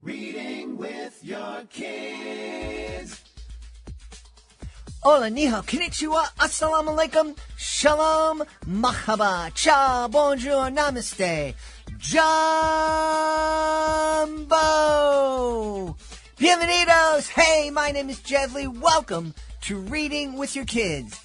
Reading with your kids. Hola, ni hao, konnichiwa, assalamu alaikum, shalom, mahaba, cha, bonjour, namaste, jumbo, bienvenidos. Hey, my name is Jedley. Welcome to Reading with Your Kids.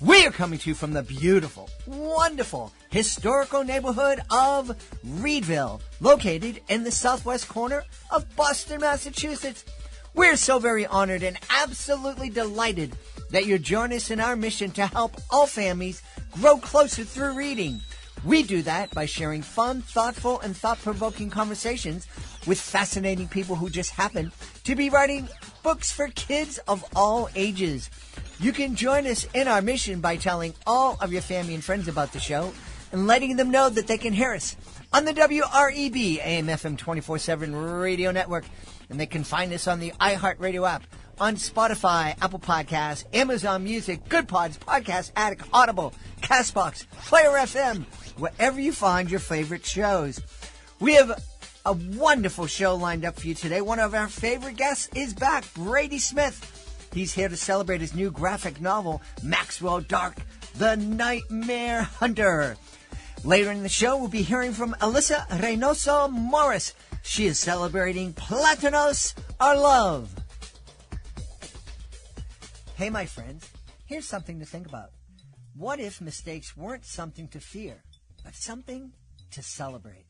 We are coming to you from the beautiful, wonderful, historical neighborhood of Reedville, located in the southwest corner of Boston, Massachusetts. We're so very honored and absolutely delighted that you join us in our mission to help all families grow closer through reading. We do that by sharing fun, thoughtful, and thought-provoking conversations with fascinating people who just happen to be writing books for kids of all ages. You can join us in our mission by telling all of your family and friends about the show and letting them know that they can hear us on the WREB AM/FM 24/7 radio network. And they can find us on the iHeartRadio app, on Spotify, Apple Podcasts, Amazon Music, Good Pods, Podcast Addict, Audible, CastBox, Player FM, wherever you find your favorite shows. We have a wonderful show lined up for you today. One of our favorite guests is back, Brady Smith. He's here to celebrate his new graphic novel, Maxwell Dark, The Nightmare Hunter. Later in the show, we'll be hearing from Alyssa Reynoso Morris. She is celebrating Platanos Arr Love. Hey, my friends, here's something to think about. What if mistakes weren't something to fear, but something to celebrate?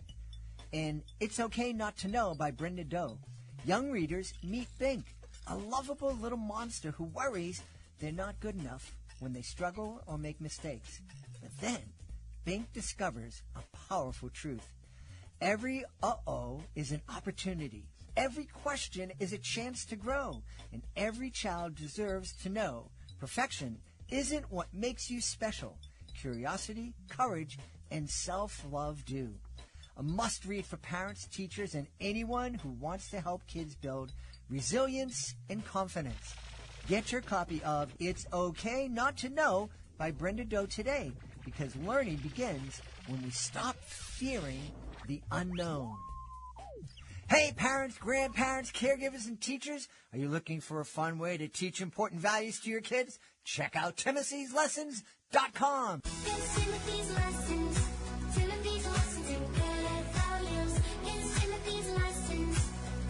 In It's Okay Not to Know by Brenda Doe, young readers meet Bink, a lovable little monster who worries they're not good enough when they struggle or make mistakes. But then, Bink discovers a powerful truth. Every uh-oh is an opportunity. Every question is a chance to grow. And every child deserves to know perfection isn't what makes you special. Curiosity, courage, and self-love do. A must-read for parents, teachers, and anyone who wants to help kids build resilience and confidence. Get your copy of It's Okay Not to Know by Brenda Doe today, because learning begins when we stop fearing the unknown. Hey, parents, grandparents, caregivers, and teachers, are you looking for a fun way to teach important values to your kids? Check out Timothy'sLessons.com. It's Timothy's Lessons. Timothy's Lessons in good values. It's Timothy's Lessons.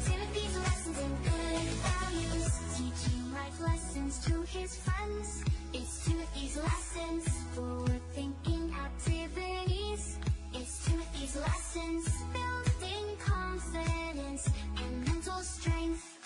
Timothy's Lessons in good values. Teaching life lessons to his friends. It's Timothy's Lessons. Forward thinking activities. It's Timothy's Lessons. Building confidence and mental strength.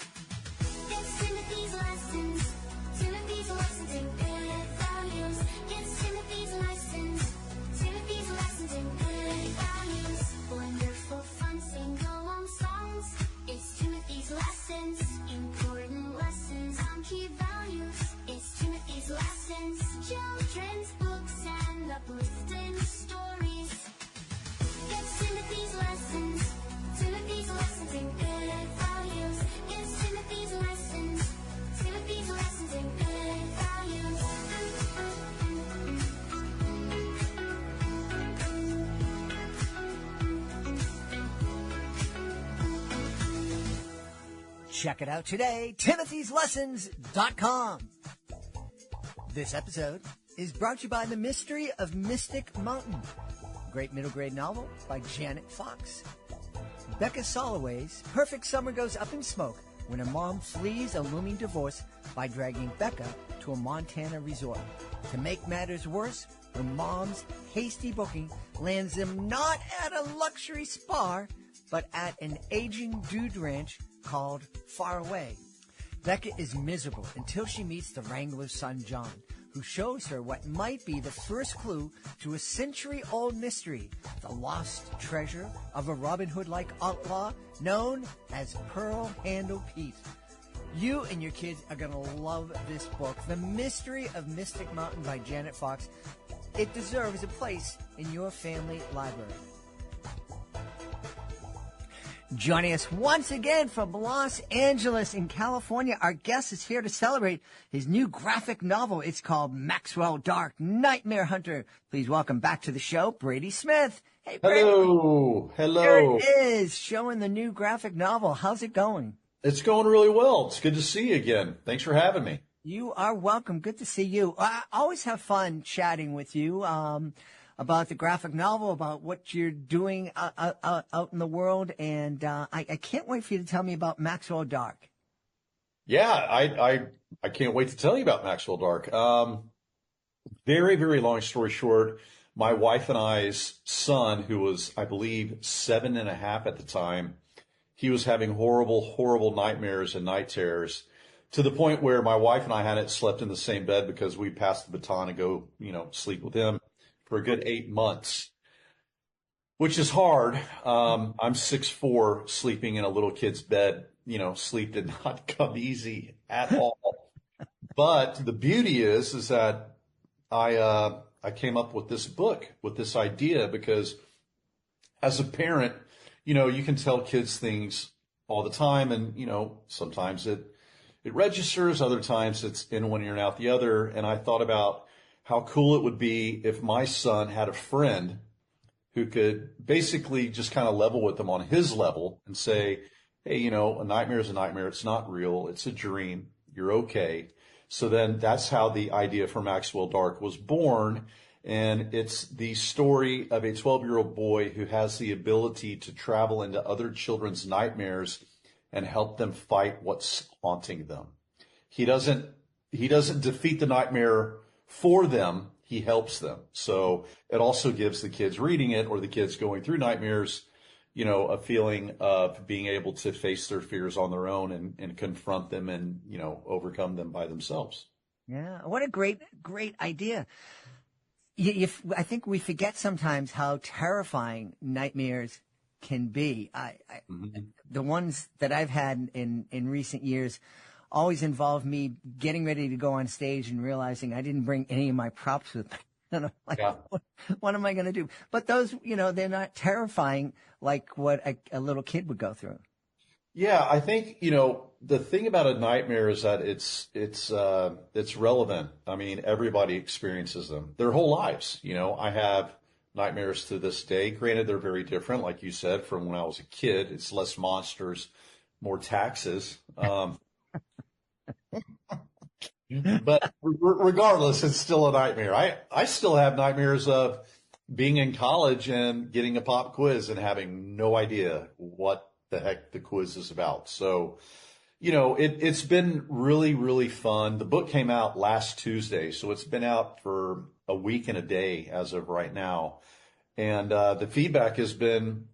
It's Timothy's Lessons. Timothy's Lessons in good values. It's Timothy's Lessons. Timothy's Lessons in good values. Wonderful fun sing-along songs. It's Timothy's Lessons. Important lessons on key values. It's Timothy's Lessons. Children's books and uplifting stories. It's Timothy's Lessons. Timothy's Lessons in good values. It's Timothy's Lessons. Timothy's Lessons in good values. Check it out today, Timothy'sLessons.com. This episode is brought to you by The Mystery of Mystic Mountain, a great middle grade novel by Janet Fox. Becca Soloway's perfect summer goes up in smoke when her mom flees a looming divorce by dragging Becca to a Montana resort. To make matters worse, her mom's hasty booking lands them not at a luxury spa, but at an aging dude ranch called Far Away. Becca is miserable until she meets the wrangler's son, John, who shows her what might be the first clue to a century-old mystery, the lost treasure of a Robin Hood-like outlaw known as Pearl Handle Pete. You and your kids are going to love this book, The Mystery of Mystic Mountain by Janet Fox. It deserves a place in your family library. Joining us once again from Los Angeles in California, our guest is here to celebrate his new graphic novel. It's called Maxwell Dark, Nightmare Hunter. Please welcome back to the show, Brady Smith. Hey, Brady, Hello, here hello. it is, showing the new graphic novel. How's it going? It's going really well. It's good to see you again. Thanks for having me. You are welcome. Good to see you. I always have fun chatting with you about the graphic novel, about what you're doing out in the world, and I can't wait for you to tell me about Maxwell Dark. Yeah, I can't wait to tell you about Maxwell Dark. Very, very long story short, my wife and I's son, who was, I believe, 7.5 at the time, he was having horrible, horrible nightmares and night terrors to the point where my wife and I hadn't slept in the same bed because we passed the baton to go, sleep with him for a good 8 months, which is hard. I'm 6'4", sleeping in a little kid's bed. Sleep did not come easy at all. But the beauty is that I came up with this book, with this idea, because as a parent, you can tell kids things all the time, and sometimes it registers, other times it's in one ear and out the other. And I thought about how cool it would be if my son had a friend who could basically just kind of level with them on his level and say, hey, a nightmare is a nightmare. It's not real. It's a dream. You're okay. So then that's how the idea for Maxwell Dark was born. And it's the story of a 12-year-old boy who has the ability to travel into other children's nightmares and help them fight what's haunting them. He doesn't defeat the nightmare for them. He helps them. So it also gives the kids reading it, or the kids going through nightmares, a feeling of being able to face their fears on their own and confront them and, overcome them by themselves. Yeah, what a great idea. I think we forget sometimes how terrifying nightmares can be. The ones that I've had in recent years always involve me getting ready to go on stage and realizing I didn't bring any of my props with me. And I'm like, Yeah. what am I going to do? But those, they're not terrifying like what a little kid would go through. Yeah, I think, the thing about a nightmare is that it's relevant. I mean, everybody experiences them their whole lives. I have nightmares to this day. Granted, they're very different, like you said, from when I was a kid. It's less monsters, more taxes. But regardless, it's still a nightmare. I still have nightmares of being in college and getting a pop quiz and having no idea what the heck the quiz is about. So, it's been really, really fun. The book came out last Tuesday, so it's been out for a week and a day as of right now. And the feedback has been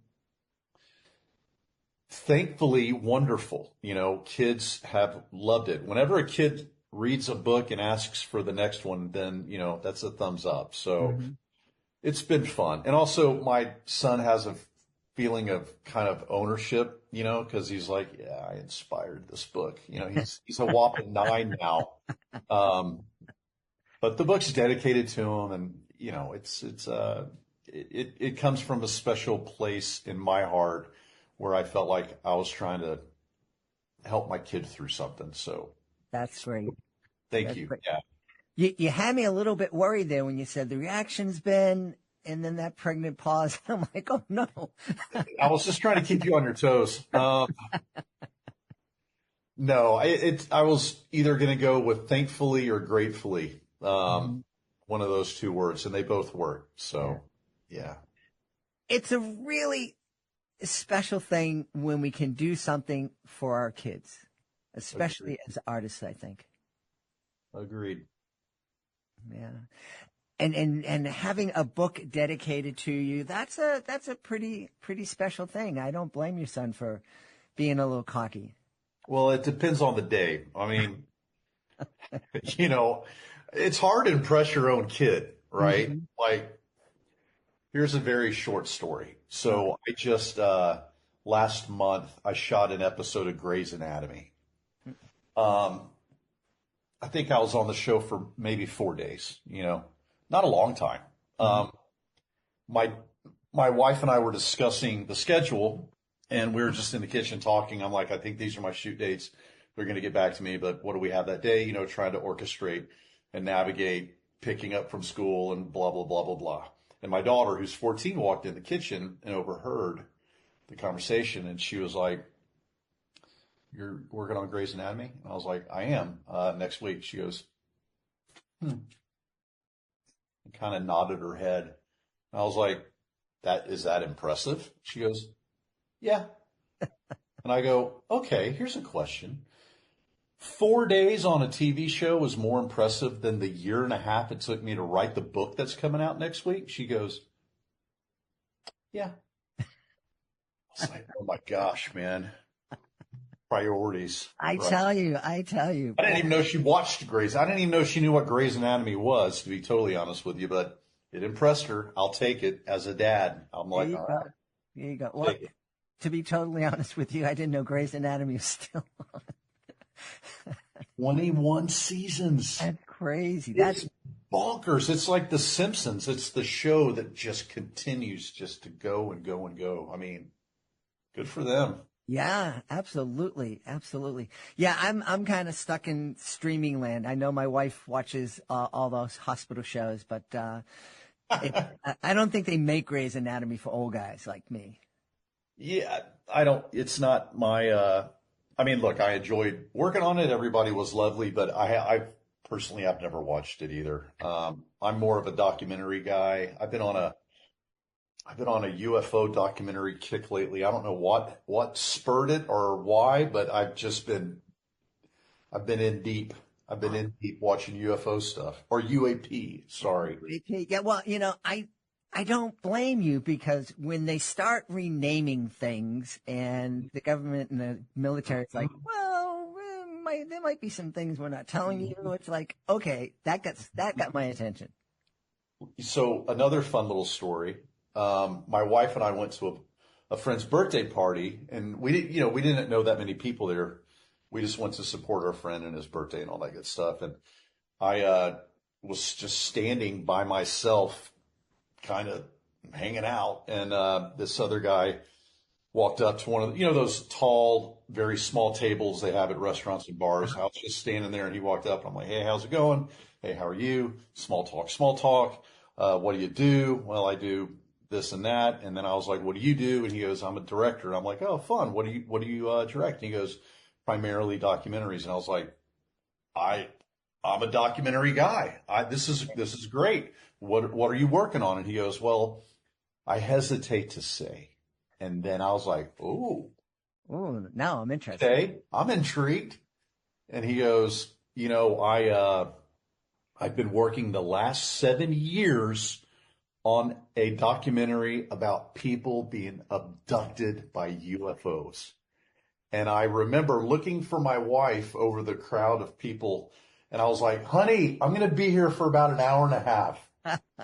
thankfully wonderful. Kids have loved it. Whenever a kid reads a book and asks for the next one, then, that's a thumbs up. So it's been fun. And also my son has a feeling of kind of ownership, because he's like, yeah, I inspired this book. He's a whopping 9 now. But the book's dedicated to him, and, it comes from a special place in my heart where I felt like I was trying to help my kid through something. So That's great. thank That's you. great. Yeah. You had me a little bit worried there when you said the reaction's been, and then that pregnant pause. I'm like, oh no. I was just trying to keep you on your toes. No, I was either going to go with thankfully or gratefully, one of those two words, and they both work. So, yeah. It's a really special thing when we can do something for our kids, especially as artists, I think. Agreed. Yeah. And having a book dedicated to you, that's a pretty special thing. I don't blame your son for being a little cocky. Well, it depends on the day. I mean, it's hard to impress your own kid, right? Like, here's a very short story. So I just, last month, I shot an episode of Grey's Anatomy. I think I was on the show for maybe 4 days, not a long time. My wife and I were discussing the schedule, and we were just in the kitchen talking. I'm like, I think these are my shoot dates. They're going to get back to me, but what do we have that day? Trying to orchestrate and navigate picking up from school and blah, blah, blah, blah, blah. And my daughter, who's 14, walked in the kitchen and overheard the conversation. And she was like, "You're working on Grey's Anatomy?" And I was like, "I am, next week." She goes, and kind of nodded her head. And I was like, is that impressive?" She goes, "Yeah." And I go, "Okay, here's a question. 4 days on a TV show is more impressive than the year and a half it took me to write the book that's coming out next week?" She goes, "Yeah." I was like, "Oh my gosh, man. Priorities." I Right. tell you. I didn't even know she watched Grey's. I didn't even know she knew what Grey's Anatomy was, to be totally honest with you, but it impressed her. I'll take it as a dad. I'm There like, you all go. right, There you go. Well, take it. to be totally honest with you, I didn't know Grey's Anatomy was still on. 21 seasons. That's crazy. It's bonkers. It's like The Simpsons. It's the show that just continues just to go and go and go. I mean, good for them. Yeah, absolutely, absolutely. Yeah, I'm kind of stuck in streaming land. I know my wife watches all those hospital shows, but I don't think they make Grey's Anatomy for old guys like me. Yeah, it's not my, I mean, look, I enjoyed working on it. Everybody was lovely, but I personally, I've never watched it either. I'm more of a documentary guy. I've been on a UFO documentary kick lately. I don't know what spurred it or why, but I've been in deep. I've been in deep watching UFO stuff or UAP. Sorry. Yeah, well, I don't blame you because when they start renaming things and the government and the military is like, well, there might be some things we're not telling you. It's like, okay, that got my attention. So another fun little story. My wife and I went to a friend's birthday party, and we didn't know that many people there. We just went to support our friend and his birthday and all that good stuff. And I was just standing by myself, kind of hanging out, and this other guy walked up to one of those tall, very small tables they have at restaurants and bars. I was just standing there, and he walked up, and I'm like, "Hey, how's it going? Hey, how are you?" Small talk, small talk. What do you do? Well, I do this and that. And then I was like, "What do you do?" And he goes, "I'm a director." I'm like, "Oh, fun. What do you direct?" And he goes, "Primarily documentaries." And I was like, I'm a documentary guy. This is great. What are you working on?" And he goes, "Well, I hesitate to say." And then I was like, "Oh, Ooh, now I'm interested. okay, I'm intrigued." And he goes, I've been working the last 7 years on a documentary about people being abducted by UFOs. And I remember looking for my wife over the crowd of people, and I was like, "Honey, I'm going to be here for about an hour and a half.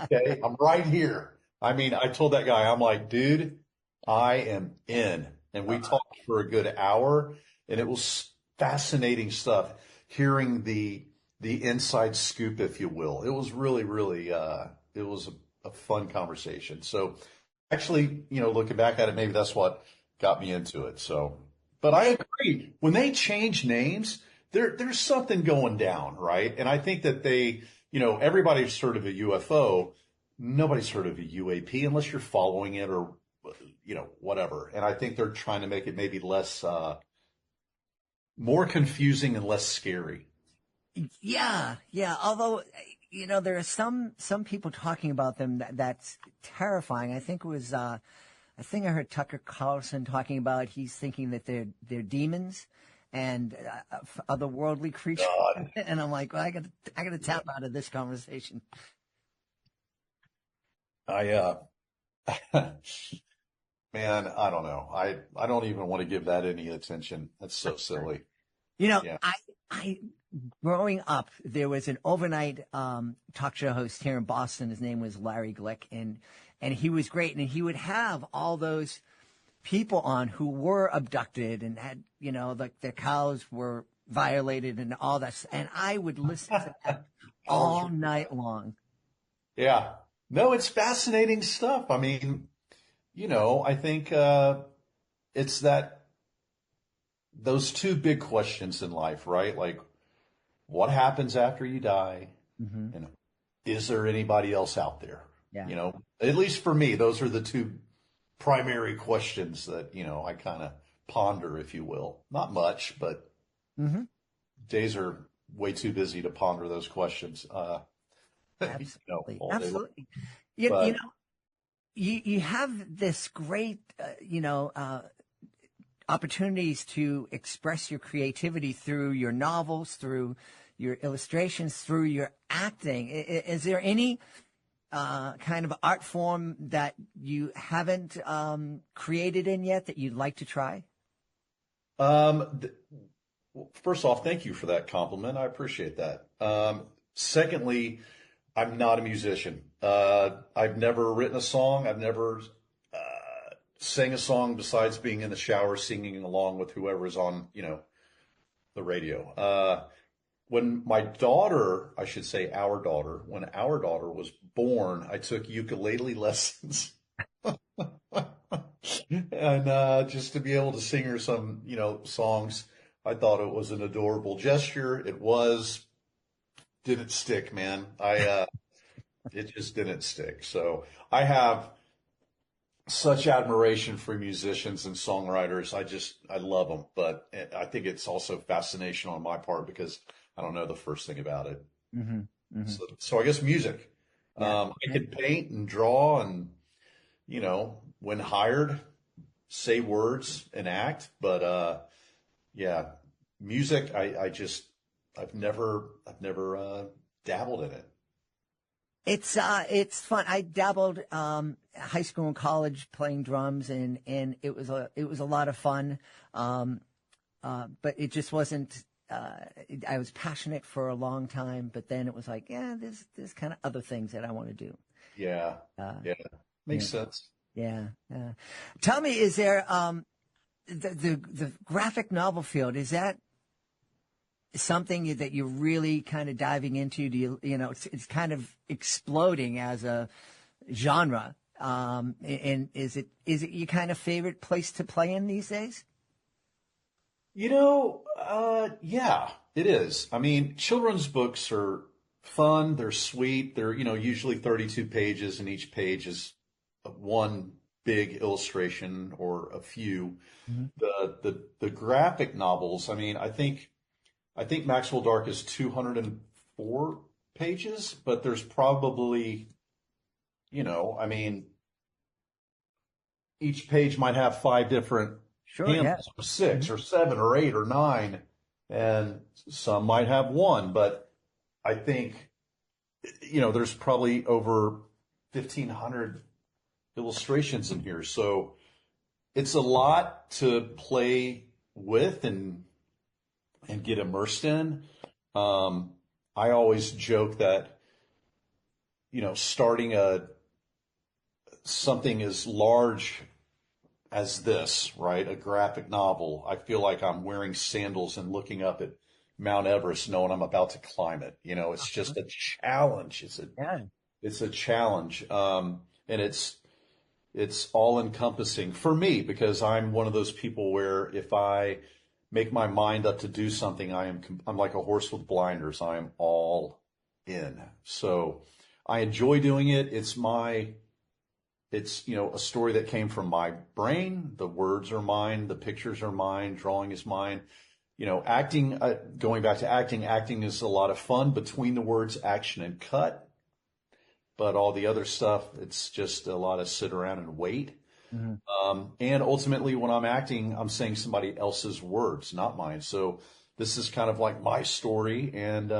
Okay, I'm right here." I mean, I told that guy, I'm like, "Dude, I am in." And we talked for a good hour, and it was fascinating stuff, hearing the inside scoop, if you will. It was really, really, it was a fun conversation. So actually, looking back at it, maybe that's what got me into it. So, but I agree. When they change names, there's something going down, right? And I think that everybody's heard of a UFO. Nobody's heard of a UAP unless you're following it or, whatever. And I think they're trying to make it maybe less, more confusing and less scary. Yeah. Although, there are some people talking about them that's terrifying. I think it was, I heard Tucker Carlson talking about he's thinking that they're demons and otherworldly creatures. God. And I'm like, well, I got to tap out of this conversation. Man, I don't know. I don't even want to give that any attention. That's so silly. Yeah. I growing up, there was an overnight talk show host here in Boston. His name was Larry Glick, and he was great. And he would have all those people on who were abducted and had, like their cows were violated and all that. And I would listen to that all night long. Yeah. No, it's fascinating stuff. I mean, I think it's those two big questions in life, right? Like, what happens after you die? Mm-hmm. And is there anybody else out there? Yeah. You know, at least for me, those are the two primary questions that, you know, I kind of ponder, if you will. Not much, but Mm-hmm. days are way too busy to ponder those questions, you know, Absolutely. all day long. Absolutely. You But know, you have this great, opportunities to express your creativity through your novels, through your illustrations, through your acting. Is there any kind of art form that you haven't created in yet that you'd like to try? th- first off, thank you for that compliment. I appreciate that. Secondly, I'm not a musician. I've never written a song. I've never sang a song besides being in the shower singing along with whoever's on, you know, the radio. When my daughter, I should say our daughter, when our daughter was born, I took ukulele lessons. And just to be able to sing her some, you know, songs, I thought it was an adorable gesture. It was, didn't stick, man. It just didn't stick. So I have such admiration for musicians and songwriters. I love them, but I think it's also fascination on my part because I don't know the first thing about it. Mm-hmm. Mm-hmm. So I guess music. Yeah. I can paint and draw and, you know, when hired, say words and act. But, yeah, music, I've never dabbled in it. It's fun. I dabbled high school and college playing drums, and it was a lot of fun. But it just wasn't. I was passionate for a long time, but then it was like, yeah, there's kind of other things that I want to do. Yeah. Yeah. Makes Yeah. sense. Yeah. Tell me, is there the graphic novel field? Is that something that you're really kind of diving into? Do you know, it's kind of exploding as a genre. And is it your kind of favorite place to play in these days? You know, yeah, it is. I mean, children's books are fun. They're sweet. They're, you know, usually 32 pages and each page is one big illustration or a few. Mm-hmm. The graphic novels, I mean, I think Maxwell Dark is 204 pages, but there's probably, you know, I mean, each page might have five different Sure. Yeah. panels, or six or seven or eight or nine, and some might have one, but I think, you know, there's probably over 1,500 illustrations in here. So it's a lot to play with and get immersed in. I always joke that, you know, starting something as large as this, right? A graphic novel. I feel like I'm wearing sandals and looking up at Mount Everest, knowing I'm about to climb it. You know, it's just a challenge. It's a challenge. And it's all encompassing for me because I'm one of those people where if I make my mind up to do something, I'm like a horse with blinders. I am all in. So I enjoy doing it. It's, you know, a story that came from my brain. The words are mine. The pictures are mine. Drawing is mine. You know, acting, going back to acting is a lot of fun between the words action and cut. But all the other stuff, it's just a lot of sit around and wait. Mm-hmm. And ultimately, when I'm acting, I'm saying somebody else's words, not mine. So this is kind of like my story. And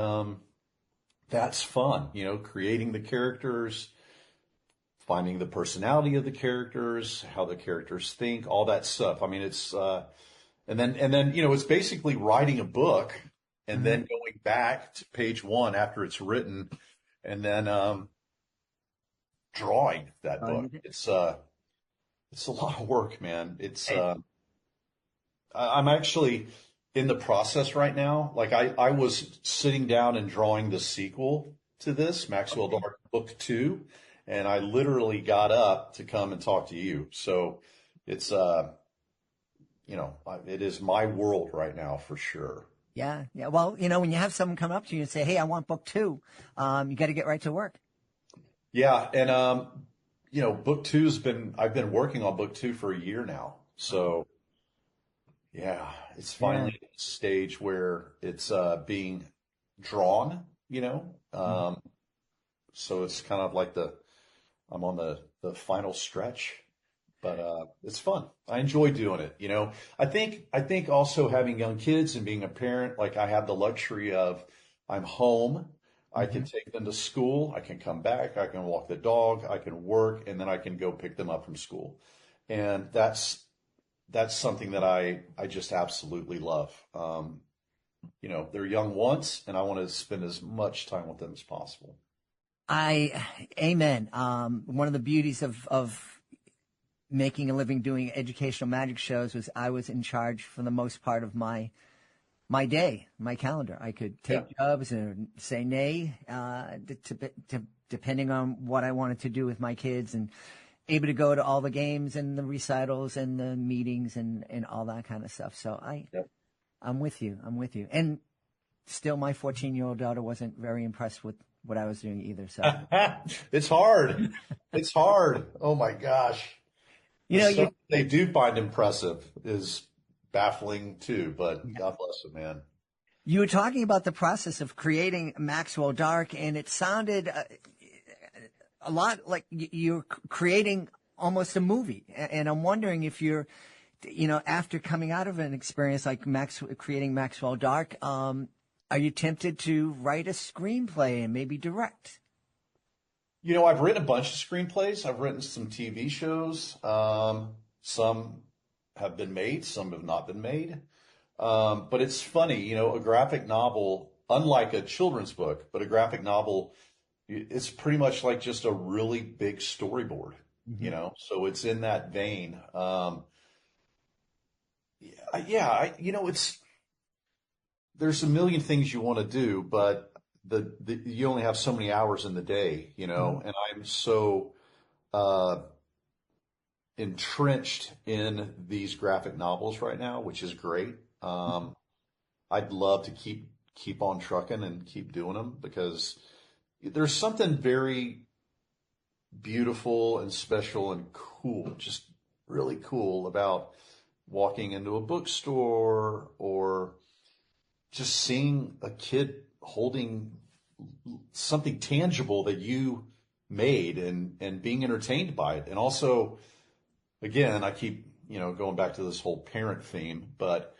that's fun, you know, creating the characters, finding the personality of the characters, how the characters think, all that stuff. I mean, it's, and then, you know, it's basically writing a book and then going back to page one after it's written and then, drawing that book. It's a lot of work, man. I'm actually in the process right now. Like I was sitting down and drawing the sequel to this, Maxwell Dark Book 2. And I literally got up to come and talk to you. So it's, you know, it is my world right now for sure. Yeah. Well, you know, when you have someone come up to you and say, "Hey, I want book 2," you got to get right to work. Yeah, and book two's been I've been working on book two for a year now. So yeah, it's Yeah. finally at a stage where it's being drawn, Mhm. so it's kind of like I'm on the final stretch, but it's fun. I enjoy doing it. I think also having young kids and being a parent, like I have the luxury of I'm home. I can Mhm. take them to school. I can come back. I can walk the dog. I can work, and then I can go pick them up from school. And that's something that I just absolutely love. They're young once, and I want to spend as much time with them as possible. Amen. One of the beauties of making a living doing educational magic shows was I was in charge for the most part of my day, my calendar. I could Yeah. take jobs and say nay, depending on what I wanted to do with my kids, and able to go to all the games and the recitals and the meetings and all that kind of stuff. So Yep. I'm with you. I'm with you. And still, my 14-year-old daughter wasn't very impressed with what I was doing either. So, It's hard. It's hard. Oh my gosh. you The know, stuff they do find impressive is baffling too, but God bless them, man. you were talking about the process of creating Maxwell Dark, and it sounded a lot like you're creating almost a movie. And I'm wondering if you're, after coming out of an experience like creating Maxwell Dark, are you tempted to write a screenplay and maybe direct? I've written a bunch of screenplays. I've written some TV shows. Some have been made, some have not been made. But it's funny, a graphic novel, unlike a children's book, but a graphic novel, it's pretty much like just a really big storyboard, so it's in that vein. It's there's a million things you want to do, but you only have so many hours in the day, Mhm. and I'm so uh, entrenched in these graphic novels right now, which is great. I'd love to keep on trucking and keep doing them because there's something very beautiful and special and cool, just really cool about walking into a bookstore or just seeing a kid holding something tangible that you made and being entertained by it. And also, again, I keep, going back to this whole parent theme, but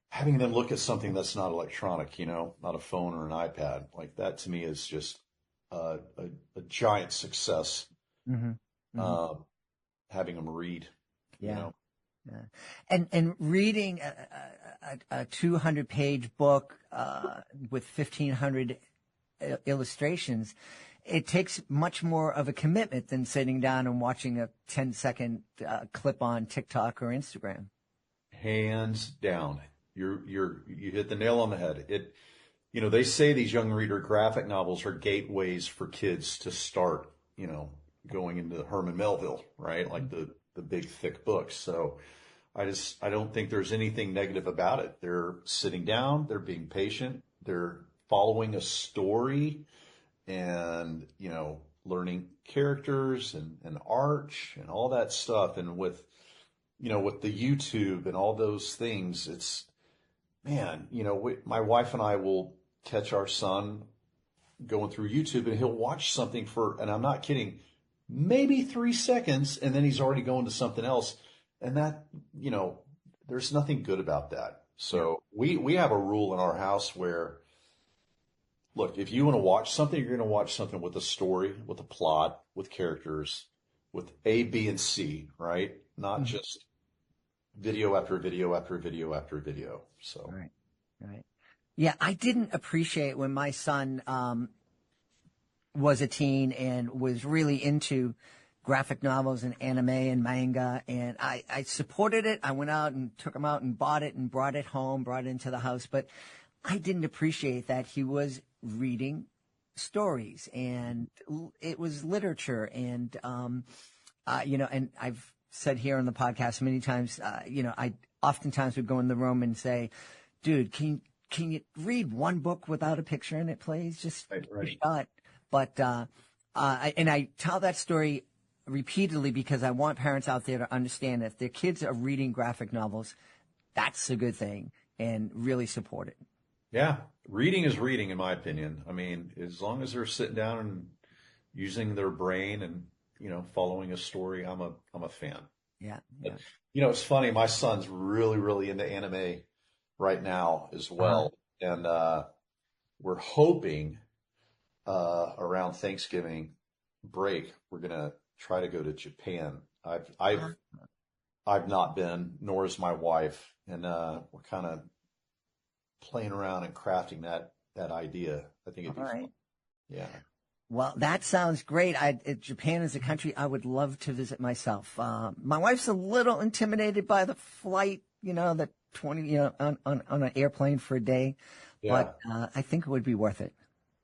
having them look at something that's not electronic, not a phone or an iPad, like that to me is just a giant success. Mm-hmm. Mm-hmm. Uh, having them read, you Yeah. know. Yeah. And reading a 200-page book with 1,500 illustrations, it takes much more of a commitment than sitting down and watching a 10-second clip on TikTok or Instagram. Hands down. You hit the nail on the head. They say these young reader graphic novels are gateways for kids to start, going into Herman Melville, right? Like the big thick books. So I don't think there's anything negative about it. They're sitting down, they're being patient, they're following a story and, learning characters and arch and all that stuff. And with the YouTube and all those things, it's, man, my wife and I will catch our son going through YouTube and he'll watch something and I'm not kidding, maybe 3 seconds, and then he's already going to something else. And that, there's nothing good about that. So we have a rule in our house where, look, if you want to watch something, you're going to watch something with a story, with a plot, with characters, with A, B, and C, right? Not just video after video after video after video. So, Right. Right. Yeah, I didn't appreciate when my son was a teen and was really into graphic novels and anime and manga, and I supported it. I went out and took him out and bought it and brought it home, brought it into the house, but I didn't appreciate that he was reading stories and it was literature and and I've said here on the podcast many times, I oftentimes would go in the room and say, dude, can you read one book without a picture in it, please? Just right. a shot. But And I tell that story repeatedly because I want parents out there to understand that if their kids are reading graphic novels, that's a good thing, and really support it. Yeah, reading is reading, in my opinion. I mean, as long as they're sitting down and using their brain and, following a story, I'm a fan. Yeah, But, yeah. it's funny. My son's really, really into anime right now as well. And we're hoping around Thanksgiving break, we're gonna try to go to Japan. I've not been, nor has my wife, and we're kind of playing around and crafting that idea. I think it'd be All right. fun. Yeah. Well, that sounds great. Japan is a country I would love to visit myself. My wife's a little intimidated by the flight, the 20, on an airplane for a day, Yeah. but I think it would be worth it.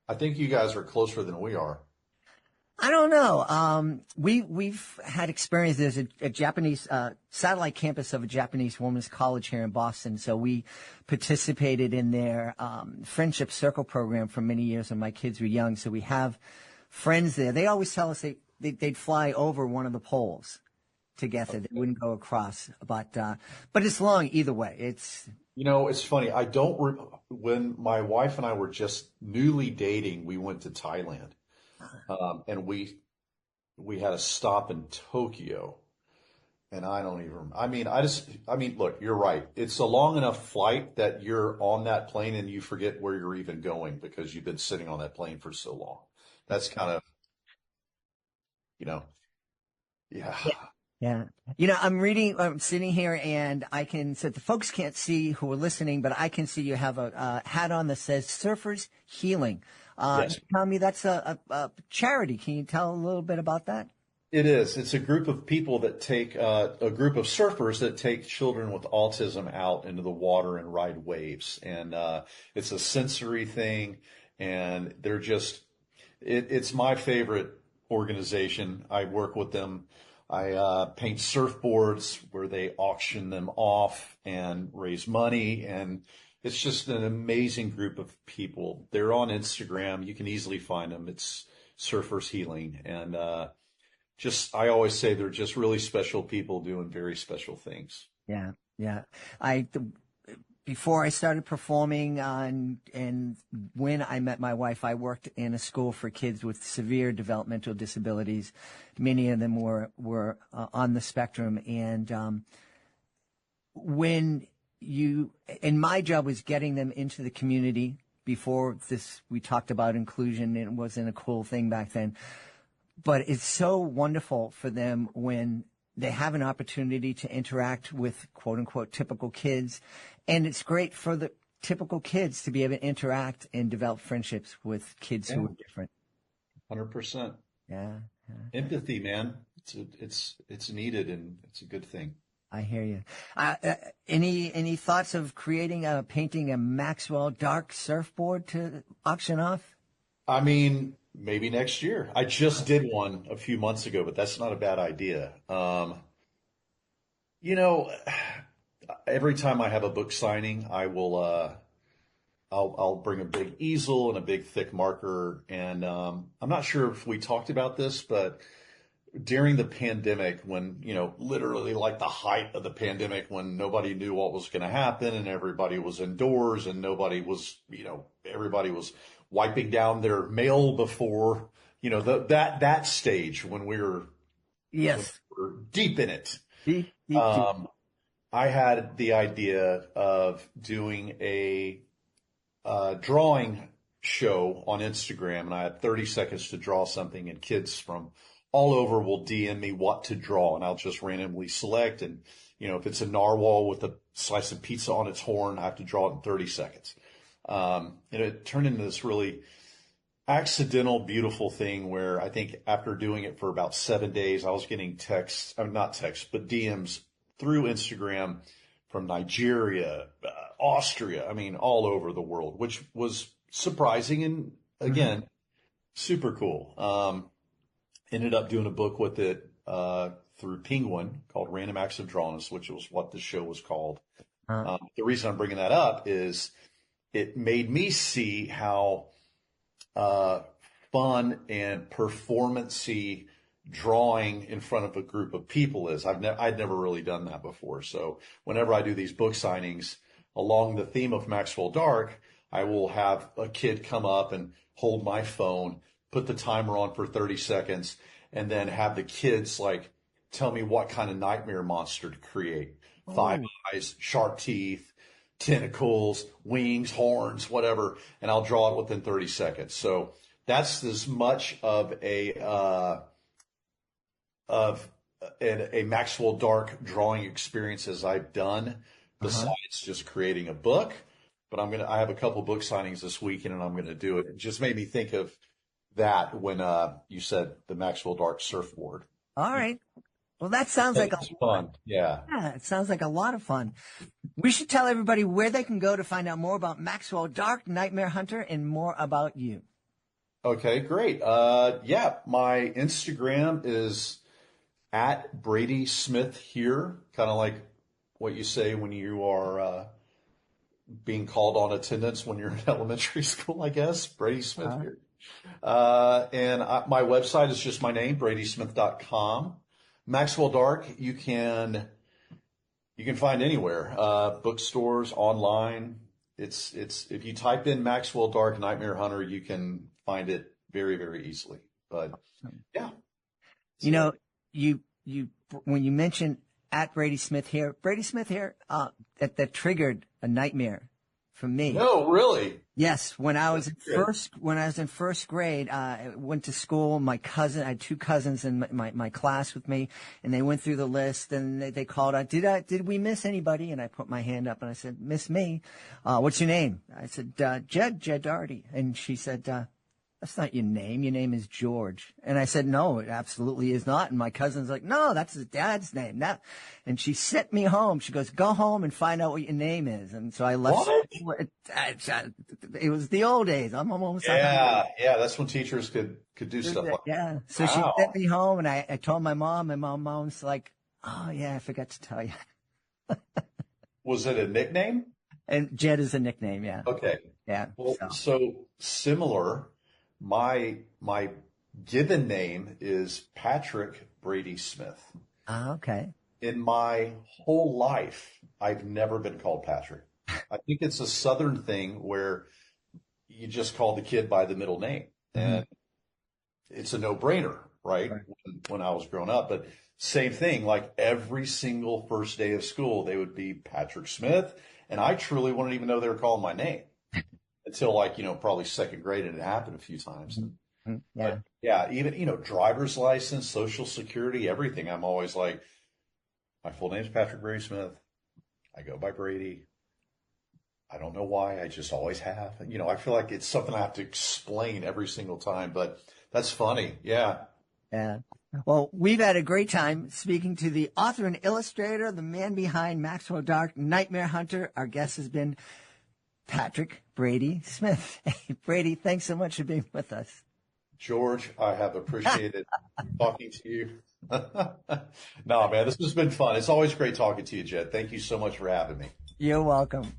I think you guys are closer than we are. I don't know. We've had experience. There's a Japanese satellite campus of a Japanese women's college here in Boston. So we participated in their friendship circle program for many years when my kids were young. So we have friends there. They always tell us they'd fly over one of the poles together. They wouldn't go across, but it's long either way. It's It's funny. When my wife and I were just newly dating, we went to Thailand. And we had a stop in Tokyo, and look, you're right. It's a long enough flight that you're on that plane and you forget where you're even going because you've been sitting on that plane for so long. That's kind of, yeah. Yeah. I'm sitting here and so the folks can't see who are listening, but I can see you have a hat on that says Surfers Healing. Yes. Tell me that's a charity. Can you tell a little bit about that? It is. It's a group of people that take, a group of surfers that take children with autism out into the water and ride waves. And, it's a sensory thing. And it's my favorite organization. I work with them. I paint surfboards where they auction them off and raise money. And it's just an amazing group of people. They're on Instagram. You can easily find them. It's Surfers Healing. And I always say they're just really special people doing very special things. Yeah, yeah. Before I started performing and when I met my wife, I worked in a school for kids with severe developmental disabilities. Many of them were on the spectrum. And my job was getting them into the community. Before this, we talked about inclusion. It wasn't a cool thing back then. But it's so wonderful for them when they have an opportunity to interact with quote unquote typical kids. And it's great for the typical kids to be able to interact and develop friendships with kids who are different. 100%. Yeah. Empathy, man. It's needed and it's a good thing. I hear you. Any thoughts of painting a Maxwell Dark surfboard to auction off? I mean, maybe next year. I just did one a few months ago, but that's not a bad idea. Every time I have a book signing, I will, I'll bring a big easel and a big thick marker. And, I'm not sure if we talked about this, but during the pandemic when, literally like the height of the pandemic when nobody knew what was going to happen and everybody was indoors and nobody was, everybody was wiping down their mail before, that stage when we were, Yes. when we were deep in it. Deep. I had the idea of doing a drawing show on Instagram, and I had 30 seconds to draw something, and kids from all over will DM me what to draw, and I'll just randomly select. And, if it's a narwhal with a slice of pizza on its horn, I have to draw it in 30 seconds. And it turned into this really accidental, beautiful thing where I think after doing it for about 7 days, I was getting not texts, but DMs through Instagram from Nigeria, Austria, all over the world, which was surprising and again, super cool. Ended up doing a book with it through Penguin called Random Acts of Drawings, which was what the show was called. The reason I'm bringing that up is it made me see how fun and performance-y drawing in front of a group of people is. I'd never really done that before. So whenever I do these book signings along the theme of Maxwell Dark, I will have a kid come up and hold my phone, put the timer on for 30 seconds, and then have the kids like tell me what kind of nightmare monster to create. 5 eyes, sharp teeth, tentacles, wings, horns, whatever, and I'll draw it within 30 seconds. So that's as much of a Maxwell Dark drawing experience as I've done, besides just creating a book. But I have a couple book signings this weekend, and I'm going to do it. It just made me think of that when you said the Maxwell Dark surfboard. All right. Well, that sounds like fun. Yeah. Yeah, it sounds like a lot of fun. We should tell everybody where they can go to find out more about Maxwell Dark, Nightmare Hunter, and more about you. Okay, great. Yeah, my Instagram is at Brady Smith here, kind of like what you say when you are being called on attendance when you're in elementary school, I guess. Brady Smith here. And my website is just my name, bradysmith.com. Maxwell Dark, you can find anywhere, bookstores, online. It's if you type in Maxwell Dark Nightmare Hunter, you can find it very, very easily. But yeah, you know, you when you mentioned at Brady Smith here, that triggered a nightmare for me. No, really? Yes, when I was in first grade, I went to school. I had 2 cousins in my class with me, and they went through the list, and they called out, did we miss anybody? And I put my hand up and I said, miss me. What's your name? I said, Jed Doherty. And she said, that's not your name. Your name is George. And I said, no, it absolutely is not. And my cousin's like, no, that's his dad's name. And she sent me home. She goes, go home and find out what your name is. And so I left. What? It was the old days. I'm almost. Yeah. That's when teachers could do stuff like that. Yeah. So she sent me home, and I told my mom, and my mom's like, oh yeah, I forgot to tell you. Was it a nickname? And Jed is a nickname. Yeah. Okay. Yeah. Well, so similar. My given name is Patrick Brady Smith. Okay. In my whole life, I've never been called Patrick. I think it's a Southern thing where you just call the kid by the middle name, and it's a no-brainer, right? When I was growing up, but same thing, like every single first day of school, they would be Patrick Smith, and I truly wouldn't even know they were calling my name. Until probably second grade, and it happened a few times. Yeah. But yeah, even, driver's license, social security, everything. I'm always like, my full name's Patrick Brady Smith. I go by Brady. I don't know why. I just always have. I feel like it's something I have to explain every single time, but that's funny. Yeah. Yeah. Well, we've had a great time speaking to the author and illustrator, the man behind Maxwell Dark, Nightmare Hunter. Our guest has been Patrick Brady Smith. Hey, Brady, thanks so much for being with us. George, I have appreciated talking to you. No, man, this has been fun. It's always great talking to you, Jed. Thank you so much for having me. You're welcome.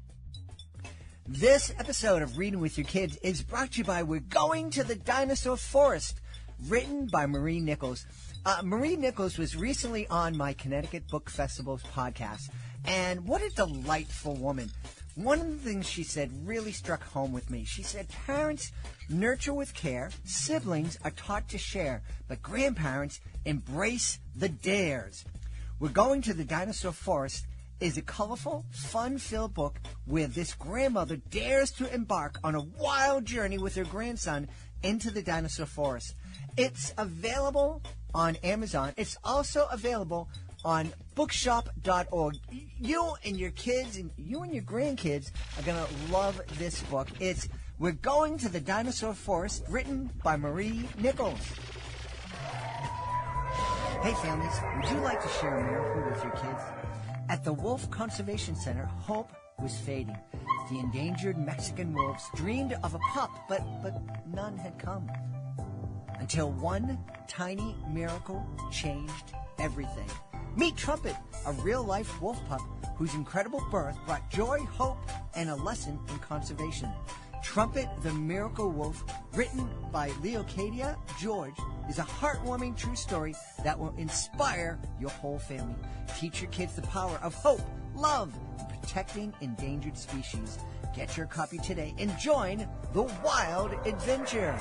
This episode of Reading with Your Kids is brought to you by We're Going to the Dinosaur Forest, written by Marie Nichols. Marie Nichols was recently on my Connecticut Book Festival's podcast, and what a delightful woman. One of the things she said really struck home with me. She said, parents nurture with care, siblings are taught to share, but grandparents embrace the dares. We're Going to the Dinosaur Forest is a colorful, fun-filled book where this grandmother dares to embark on a wild journey with her grandson into the dinosaur forest. It's available on Amazon. It's also available on bookshop.org. You and your kids and you and your grandkids are going to love this book. It's We're Going to the Dinosaur Forest, written by Marie Nichols. Hey families, would you like to share a miracle with your kids? At the Wolf Conservation Center, hope was fading. The endangered Mexican wolves dreamed of a pup, but none had come. Until one tiny miracle changed everything. Meet Trumpet, a real-life wolf pup whose incredible birth brought joy, hope, and a lesson in conservation. Trumpet the Miracle Wolf, written by Leocadia George, is a heartwarming true story that will inspire your whole family. Teach your kids the power of hope, love, and protecting endangered species. Get your copy today and join the wild adventure.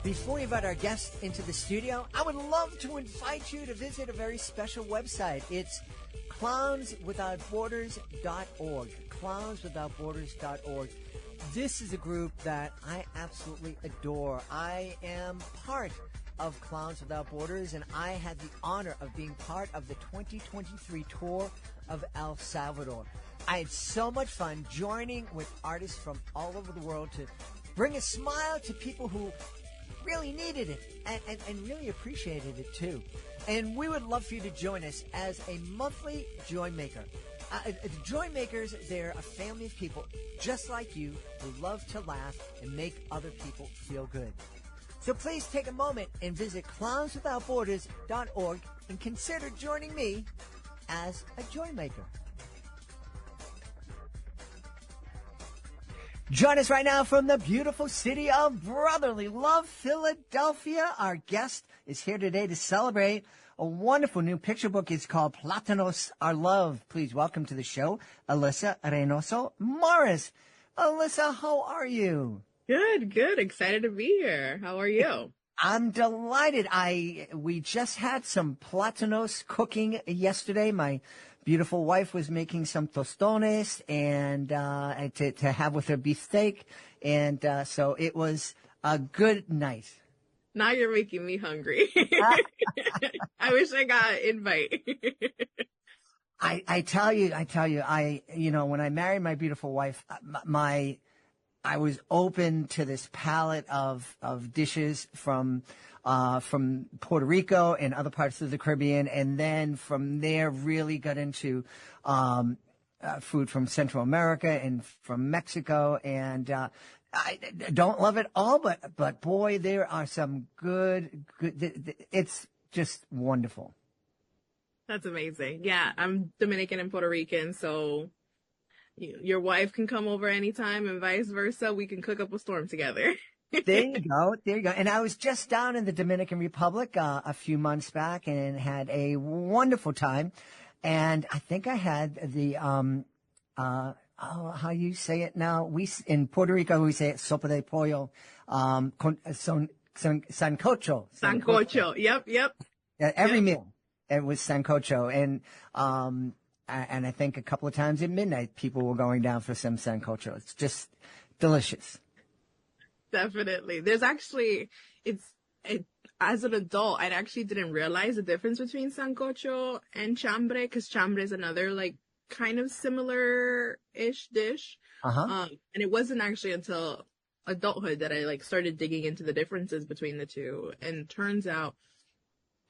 Before we invite our guests into the studio, I would love to invite you to visit a very special website. It's clownswithoutborders.org. Clownswithoutborders.org. This is a group that I absolutely adore. I am part of Clowns Without Borders, and I had the honor of being part of the 2023 tour of El Salvador. I had so much fun joining with artists from all over the world to bring a smile to people who really needed it and really appreciated it too. And we would love for you to join us as a monthly Joy Maker. The Joy Makers, they're a family of people just like you who love to laugh and make other people feel good. So please take a moment and visit clownswithoutborders.org and consider joining me as a Joy Maker. Join us right now from the beautiful city of brotherly love, Philadelphia. Our guest is here today to celebrate a wonderful new picture book. It's called Platanos Arr Love. Please welcome to the show, Alyssa Reynoso Morris. Alyssa, how are you? Good. Excited to be here. How are you? I'm delighted. We just had some Platanos cooking yesterday. My beautiful wife was making some tostones and to have with her beef steak, and so it was a good night. Now you're making me hungry. I wish I got an invite. I tell you, when I married my beautiful wife, I was open to this palette of dishes from Puerto Rico and other parts of the Caribbean, and then from there really got into food from Central America and from Mexico, and I don't love it all, but boy, there are some good. It's just wonderful. That's amazing. Yeah, I'm Dominican and Puerto Rican, so your wife can come over anytime and vice versa. We can cook up a storm together. There you go. And I was just down in the Dominican Republic a few months back and had a wonderful time. And I think I had the how you say it now? In Puerto Rico we say it sopa de pollo, sancocho. Sancocho. Yep. Every meal it was sancocho, and I think a couple of times at midnight people were going down for some sancocho. It's just delicious. Definitely. There's actually, as an adult, I actually didn't realize the difference between sancocho and chambre, because chambre is another like kind of similar-ish dish. And it wasn't actually until adulthood that I like started digging into the differences between the two. And turns out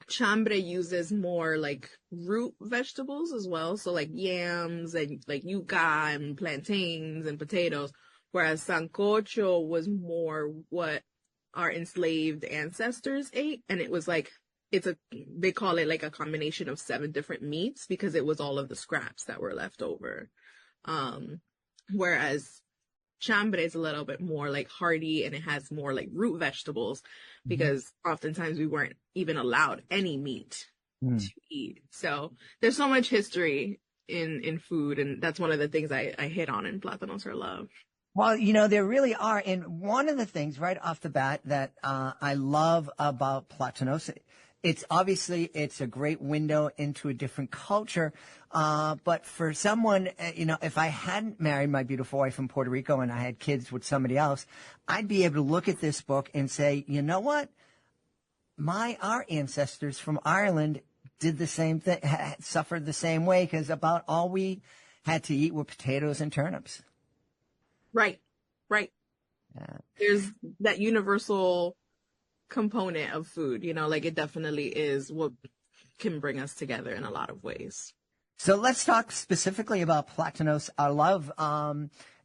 chambre uses more like root vegetables as well. So like yams and like yuca and plantains and potatoes. Whereas sancocho was more what our enslaved ancestors ate. And it was like, they call it like a combination of 7 different meats because it was all of the scraps that were left over. Whereas chambre is a little bit more like hearty and it has more like root vegetables because oftentimes we weren't even allowed any meat to eat. So there's so much history in food. And that's one of the things I hit on in Platanos Arr Love. Well, there really are. And one of the things right off the bat that I love about Platanos, it's a great window into a different culture. But for someone, if I hadn't married my beautiful wife from Puerto Rico and I had kids with somebody else, I'd be able to look at this book and say, you know what? Our ancestors from Ireland did the same thing, suffered the same way, because about all we had to eat were potatoes and turnips. Right. There's that universal component of food, like it definitely is what can bring us together in a lot of ways. So let's talk specifically about Platanos Arr Love.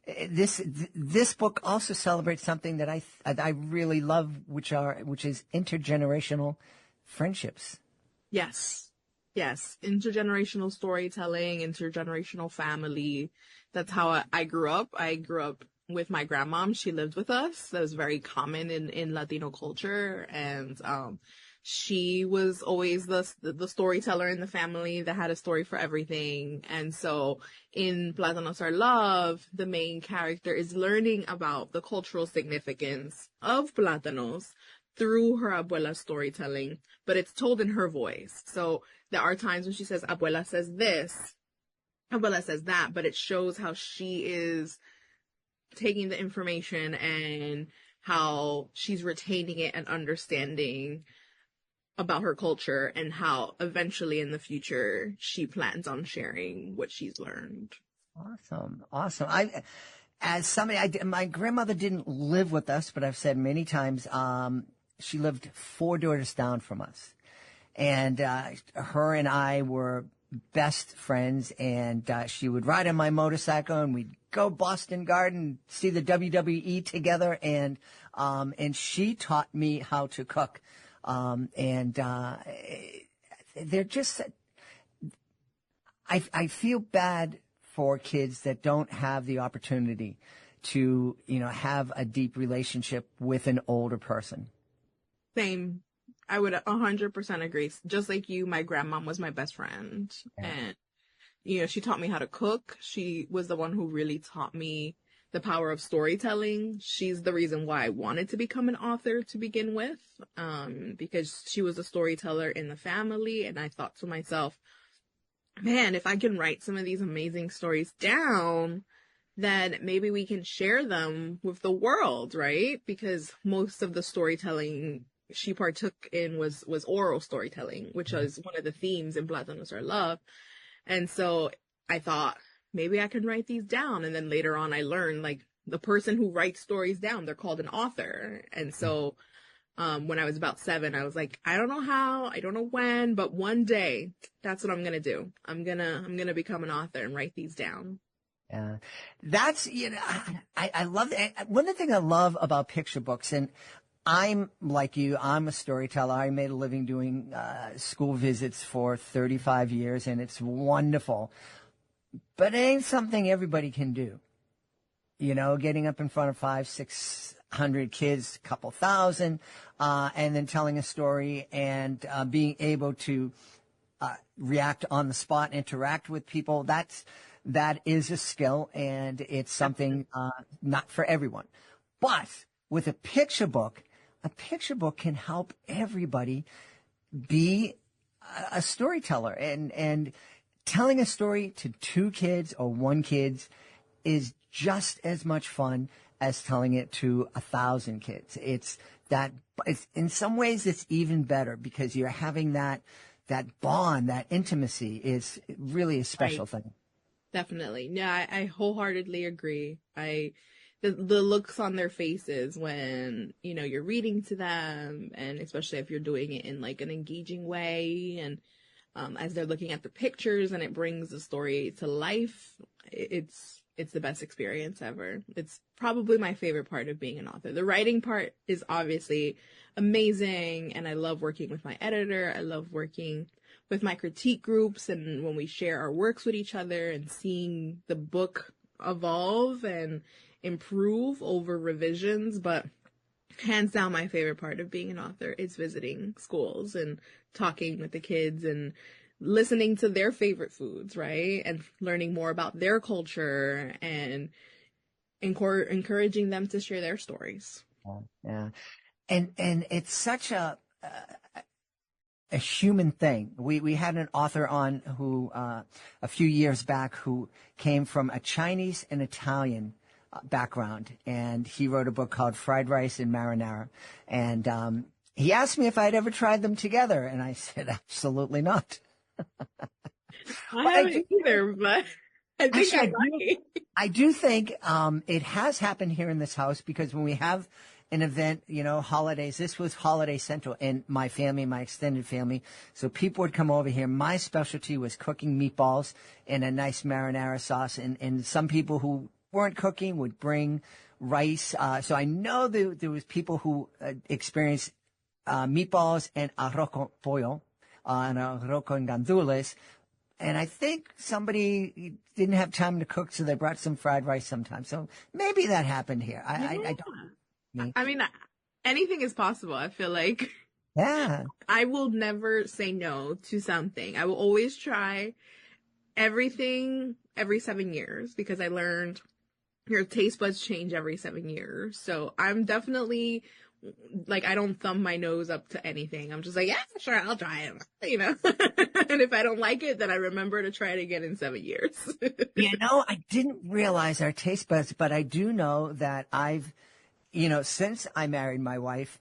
This book also celebrates something that I really love, which is intergenerational friendships. Yes. Yes, intergenerational storytelling, intergenerational family. That's how I grew up. I grew up with my grandmom. She lived with us. That was very common in Latino culture. And she was always the storyteller in the family that had a story for everything. And so in Platanos Arr Love, the main character is learning about the cultural significance of plátanos through her abuela's storytelling, but it's told in her voice. So there are times when she says, abuela says this, abuela says that, but it shows how she is taking the information and how she's retaining it and understanding about her culture, and how eventually in the future she plans on sharing what she's learned. Awesome. As somebody, my grandmother didn't live with us, but I've said many times, she lived 4 doors down from us. And her and I were best friends, and she would ride on my motorcycle, and we'd go Boston Garden, see the WWE together, and she taught me how to cook. They're just, I feel bad for kids that don't have the opportunity to, have a deep relationship with an older person. Same. I would 100% agree. Just like you, my grandmom was my best friend. Yeah. And, she taught me how to cook. She was the one who really taught me the power of storytelling. She's the reason why I wanted to become an author to begin with, because she was a storyteller in the family. And I thought to myself, man, if I can write some of these amazing stories down, then maybe we can share them with the world, right? Because most of the storytelling she partook in was oral storytelling, which was one of the themes in Platanos Arr Love. And so I thought, maybe I can write these down. And then later on, I learned, like, the person who writes stories down, they're called an author. And so when I was about 7, I was like, I don't know how, I don't know when, but one day, that's what I'm going to do. I'm going to become an author and write these down. Yeah, that's, I love that. One of the things I love about picture books, and I'm like you, I'm a storyteller. I made a living doing school visits for 35 years, and it's wonderful. But it ain't something everybody can do. Getting up in front of 500-600 kids, a couple thousand, and then telling a story and being able to react on the spot, interact with people. That is a skill, and it's something not for everyone. But with a picture book can help everybody be a storyteller. And telling a story to 2 kids or 1 kid is just as much fun as telling it to 1,000 kids. It's in some ways it's even better, because you're having that bond, that intimacy is really a special thing. Definitely. Yeah, I wholeheartedly agree. The looks on their faces when, you're reading to them, and especially if you're doing it in like an engaging way, and as they're looking at the pictures and it brings the story to life, it's the best experience ever. It's probably my favorite part of being an author. The writing part is obviously amazing, and I love working with my editor. I love working with my critique groups, and when we share our works with each other and seeing the book evolve and improve over revisions. But hands down, my favorite part of being an author is visiting schools and talking with the kids and listening to their favorite foods, right? And learning more about their culture and encouraging them to share their stories. Yeah. And it's such a human thing. We had an author on who, a few years back, who came from a Chinese and Italian background, and he wrote a book called Fried Rice and Marinara. And he asked me if I'd ever tried them together, and I said, absolutely not. I haven't either, but I think I do think it has happened here in this house, because when we have an event, holidays, this was holiday central in my family, my extended family. So people would come over here. My specialty was cooking meatballs in a nice marinara sauce. And some people who weren't cooking would bring rice. So I know there was people who experienced meatballs and arroz con pollo, on a Rocco and Gandules. And I think somebody didn't have time to cook, so they brought some fried rice sometimes. So maybe that happened here. I don't. I mean, anything is possible. I feel like Yeah. I will never say no to something. I will always try everything every 7 years because I learned your taste buds change every 7 years. So I'm definitely like, I don't thumb my nose up to anything. I'm just like, yeah, sure, I'll try it, you know? And if I don't like it, then I remember to try it again in 7 years. I didn't realize our taste buds, but I do know that since I married my wife,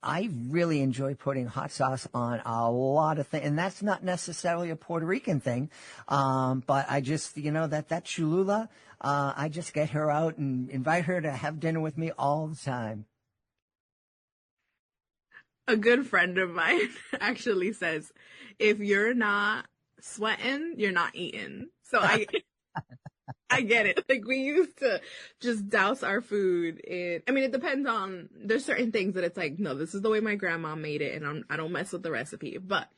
I really enjoy putting hot sauce on a lot of things. And that's not necessarily a Puerto Rican thing. But I just, that Cholula, I just get her out and invite her to have dinner with me all the time. A good friend of mine actually says, if you're not sweating, you're not eating. So I get it. Like, we used to just douse our food in, I mean, it depends on, there's certain things that it's like, no, this is the way my grandma made it and I don't mess with the recipe. But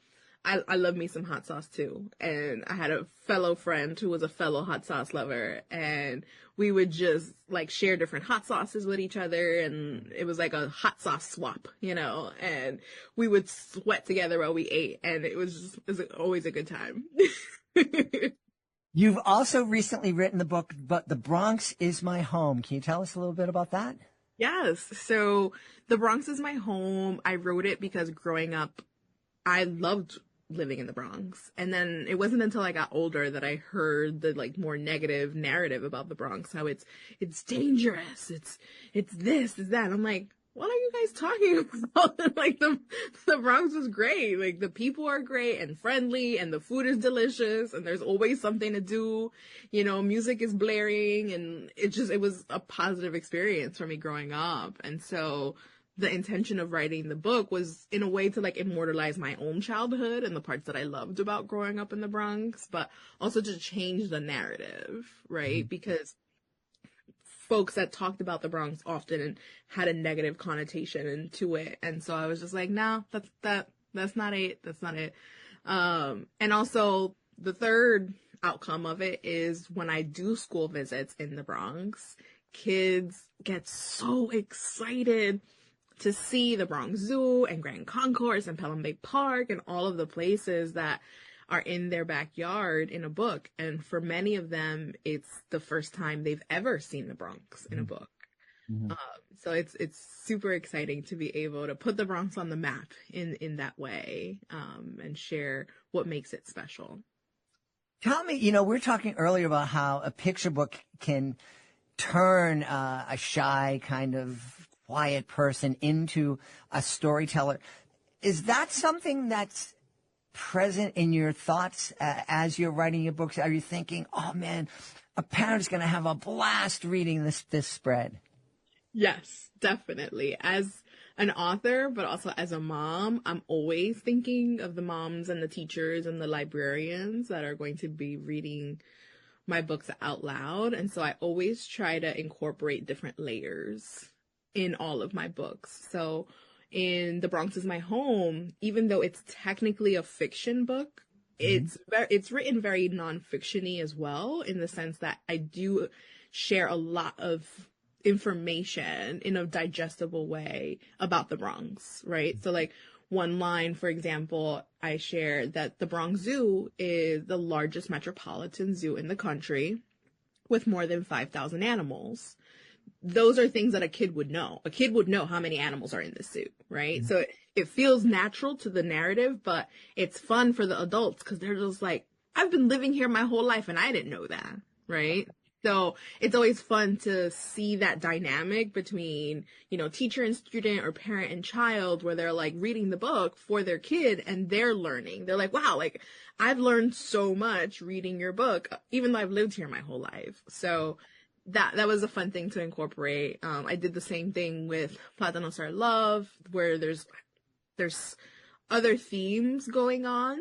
I love me some hot sauce too. And I had a fellow friend who was a fellow hot sauce lover, and we would just like share different hot sauces with each other. And it was like a hot sauce swap, and we would sweat together while we ate. And it was always a good time. You've also recently written the book, but The Bronx is My Home. Can you tell us a little bit about that? Yes. So The Bronx is My Home. I wrote it because growing up, I loved living in the Bronx. And then it wasn't until I got older that I heard the like more negative narrative about the Bronx, how it's dangerous. It's this, it's that. I'm like, what are you guys talking about? Like the Bronx was great. Like the people are great and friendly and the food is delicious and there's always something to do. Music is blaring, and it was a positive experience for me growing up. And so the intention of writing the book was in a way to like immortalize my own childhood and the parts that I loved about growing up in the Bronx, but also to change the narrative, right? Mm-hmm. Because folks that talked about the Bronx often had a negative connotation into it. And so I was just like, no, that's not it. That's not it. And also the third outcome of it is when I do school visits in the Bronx, kids get so excited to see the Bronx Zoo and Grand Concourse and Pelham Bay Park and all of the places that are in their backyard in a book. And for many of them, it's the first time they've ever seen the Bronx in a book. Mm-hmm. So it's super exciting to be able to put the Bronx on the map in that way, and share what makes it special. Tell me, we were talking earlier about how a picture book can turn a shy kind of quiet person into a storyteller. Is that something that's present in your thoughts as you're writing your books? Are you thinking, oh man, a parent's going to have a blast reading this spread? Yes, definitely. As an author, but also as a mom, I'm always thinking of the moms and the teachers and the librarians that are going to be reading my books out loud. And so I always try to incorporate different layers in all of my books. So in The Bronx is My Home, even though it's technically a fiction book, it's written very non-fiction-y as well, in the sense that I do share a lot of information in a digestible way about the Bronx, right? So like one line, for example, I share that the Bronx Zoo is the largest metropolitan zoo in the country with more than 5,000 animals. Those are things that a kid would know. A kid would know how many animals are in this zoo, right? Mm-hmm. So it feels natural to the narrative, but it's fun for the adults because they're just like, I've been living here my whole life and I didn't know that, right? So it's always fun to see that dynamic between, teacher and student or parent and child, where they're like reading the book for their kid and they're learning. They're like, wow, like I've learned so much reading your book, even though I've lived here my whole life. So that was a fun thing to incorporate. I did the same thing with Platanos Arr Love, where there's other themes going on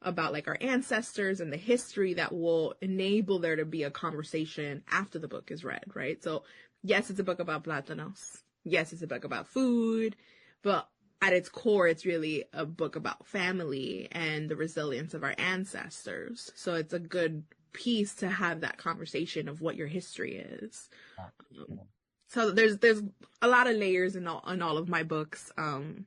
about like our ancestors and the history that will enable there to be a conversation after the book is read, right? So yes, it's a book about Platanos. Yes, it's a book about food, but at its core, it's really a book about family and the resilience of our ancestors. So it's a good piece to have that conversation of what your history is. So there's a lot of layers in all of my books,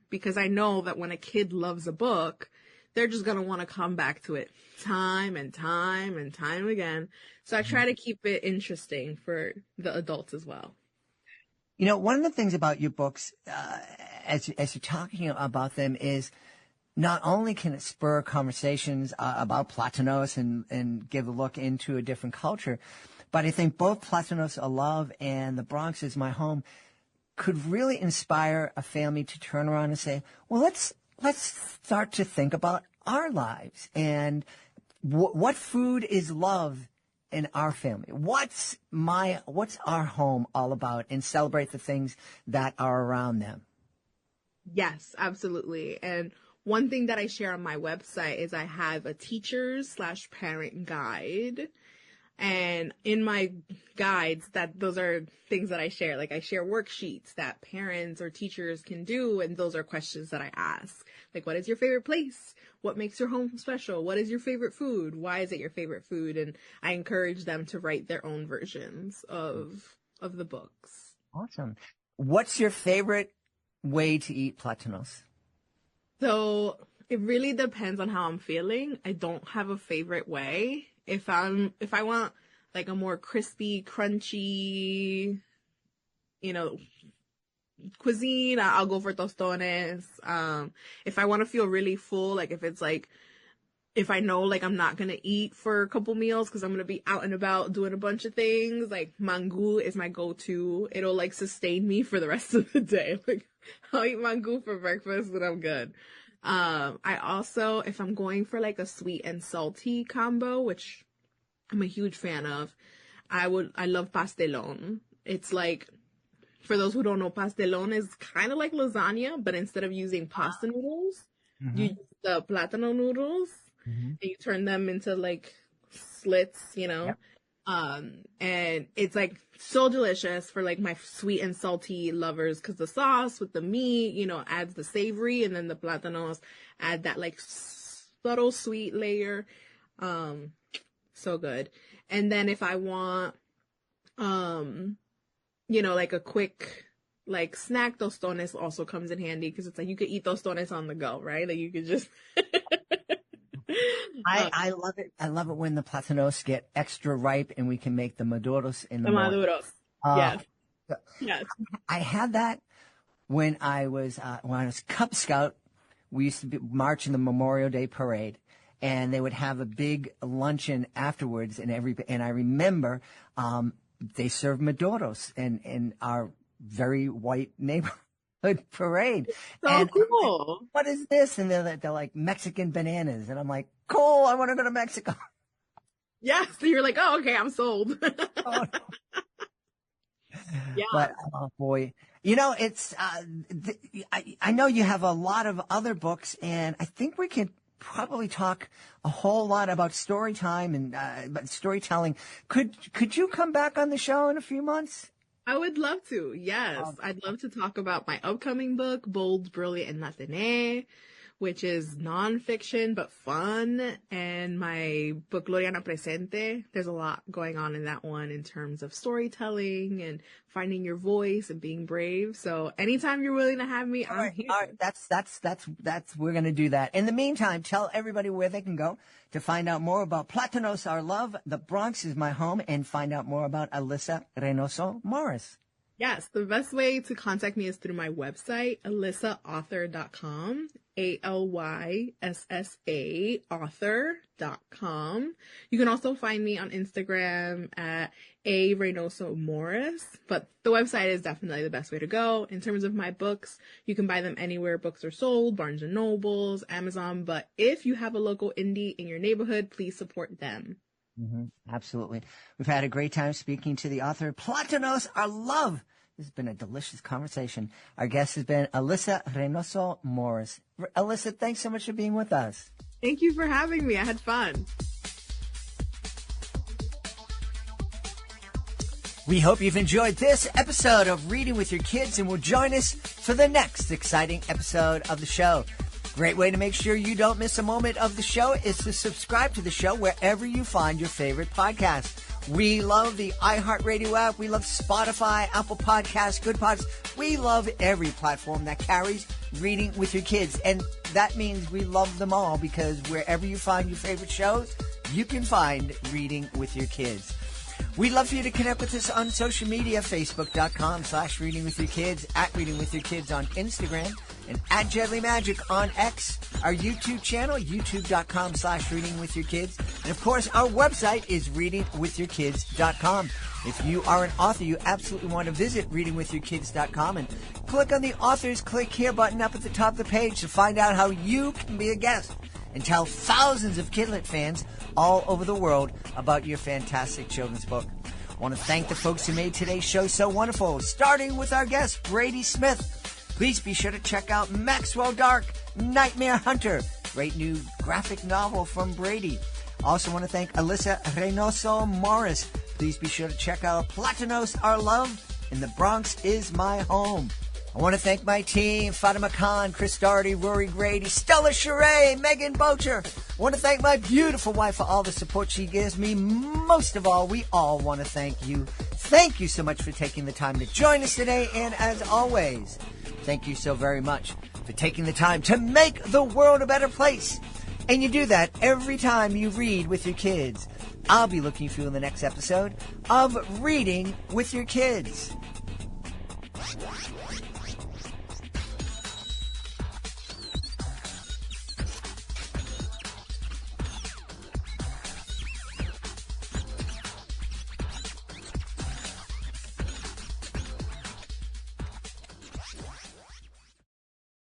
because I know that when a kid loves a book, they're just going to want to come back to it time and time and time again. So I try to keep it interesting for the adults as well. You know, one of the things about your books, as you're talking about them, is not only can it spur conversations about Platanos and give a look into a different culture, but I think both Platanos Arr Love and The Bronx Is My Home could really inspire a family to turn around and say, well, let's start to think about our lives and what food is love in our family. What's our home all about, and celebrate the things that are around them. Yes, absolutely. And one thing that I share on my website is I have a teachers/parent guide. And in my guides, those are things that I share. Like I share worksheets that parents or teachers can do, and those are questions that I ask. Like, what is your favorite place? What makes your home special? What is your favorite food? Why is it your favorite food? And I encourage them to write their own versions of the books. Awesome. What's your favorite way to eat Platanos? So it really depends on how I'm feeling. I don't have a favorite way. If I want like a more crispy, crunchy, cuisine, I'll go for tostones. If I want to feel really full, like if I know like I'm not gonna eat for a couple meals because I'm gonna be out and about doing a bunch of things, like mango is my go-to. It'll like sustain me for the rest of the day. Like I'll eat mango for breakfast and I'm good. I also, if I'm going for like a sweet and salty combo, which I'm a huge fan of, I love pastelón. It's like, for those who don't know, pastelón is kind of like lasagna, but instead of using pasta noodles, you use the plátano noodles, and you turn them into like slits, Yep. And it's like so delicious for like my sweet and salty lovers, because the sauce with the meat, adds the savory, and then the plátanos add that like subtle sweet layer. So good. And then if I want, like a quick like snack, tostones also comes in handy, because it's like you could eat tostones on the go, right? Like you could just I love it. I love it when the platanos get extra ripe and we can make the maduros in the morning. maduros. Yes. I had that when I was Cub Scout. We used to march in the Memorial Day parade, and they would have a big luncheon afterwards. And I remember they served maduros in our very white neighborhood parade. So and cool. Like, what is this? And they're like Mexican bananas, and I'm like, cool. I want to go to Mexico. Yeah. So you're like, oh, okay, I'm sold. Oh, no. Yeah. But oh boy, it's I know you have a lot of other books, and I think we could probably talk a whole lot about story time and about storytelling. Could you come back on the show in a few months? I would love to. Yes. I'd love to talk about my upcoming book, Bold, Brilliant, and Latine, which is nonfiction but fun, and my book, Gloriana Presente. There's a lot going on in that one in terms of storytelling and finding your voice and being brave. So anytime you're willing to have me, I'm here. All right. That's we're going to do that. In the meantime, tell everybody where they can go to find out more about Platanos Arr Love, The Bronx Is My Home, and find out more about Alyssa Reynoso Morris. Yes, the best way to contact me is through my website, alyssaauthor.com, ALYSSA author.com. You can also find me on Instagram at A Reynoso Morris, but the website is definitely the best way to go. In terms of my books, you can buy them anywhere books are sold, Barnes & Nobles, Amazon, but if you have a local indie in your neighborhood, please support them. Absolutely. We've had a great time speaking to the author, Platanos Arr Love. This has been a delicious conversation. Our guest has been Alyssa Reynoso Morris. Alyssa, thanks so much for being with us. Thank you for having me. I had fun. We hope you've enjoyed this episode of Reading with Your Kids and will join us for the next exciting episode of the show. Great way to make sure you don't miss a moment of the show is to subscribe to the show wherever you find your favorite podcast. We love the iHeartRadio app. We love Spotify, Apple Podcasts, Good Pods. We love every platform that carries Reading with Your Kids. And that means we love them all because wherever you find your favorite shows, you can find Reading with Your Kids. We'd love for you to connect with us on social media, facebook.com/readingwithyourkids, @readingwithyourkids on Instagram, and @JedleyMagic on X. Our YouTube channel, youtube.com/readingwithyourkids. And of course, our website is readingwithyourkids.com. If you are an author, you absolutely want to visit readingwithyourkids.com and click on the author's Click Here button up at the top of the page to find out how you can be a guest and tell thousands of Kidlit fans all over the world about your fantastic children's book. I want to thank the folks who made today's show so wonderful, starting with our guest, Brady Smith. Please be sure to check out Maxwell Dark, Nightmare Hunter, great new graphic novel from Brady. Also want to thank Alyssa Reynoso Morris. Please be sure to check out Platanos Arr Love, and The Bronx is My Home. I want to thank my team, Fatima Khan, Chris Doherty, Rory Grady, Stella Sheree, Megan Bocher. I want to thank my beautiful wife for all the support she gives me. Most of all, we all want to thank you. Thank you so much for taking the time to join us today. And as always, thank you so very much for taking the time to make the world a better place. And you do that every time you read with your kids. I'll be looking for you in the next episode of Reading with Your Kids.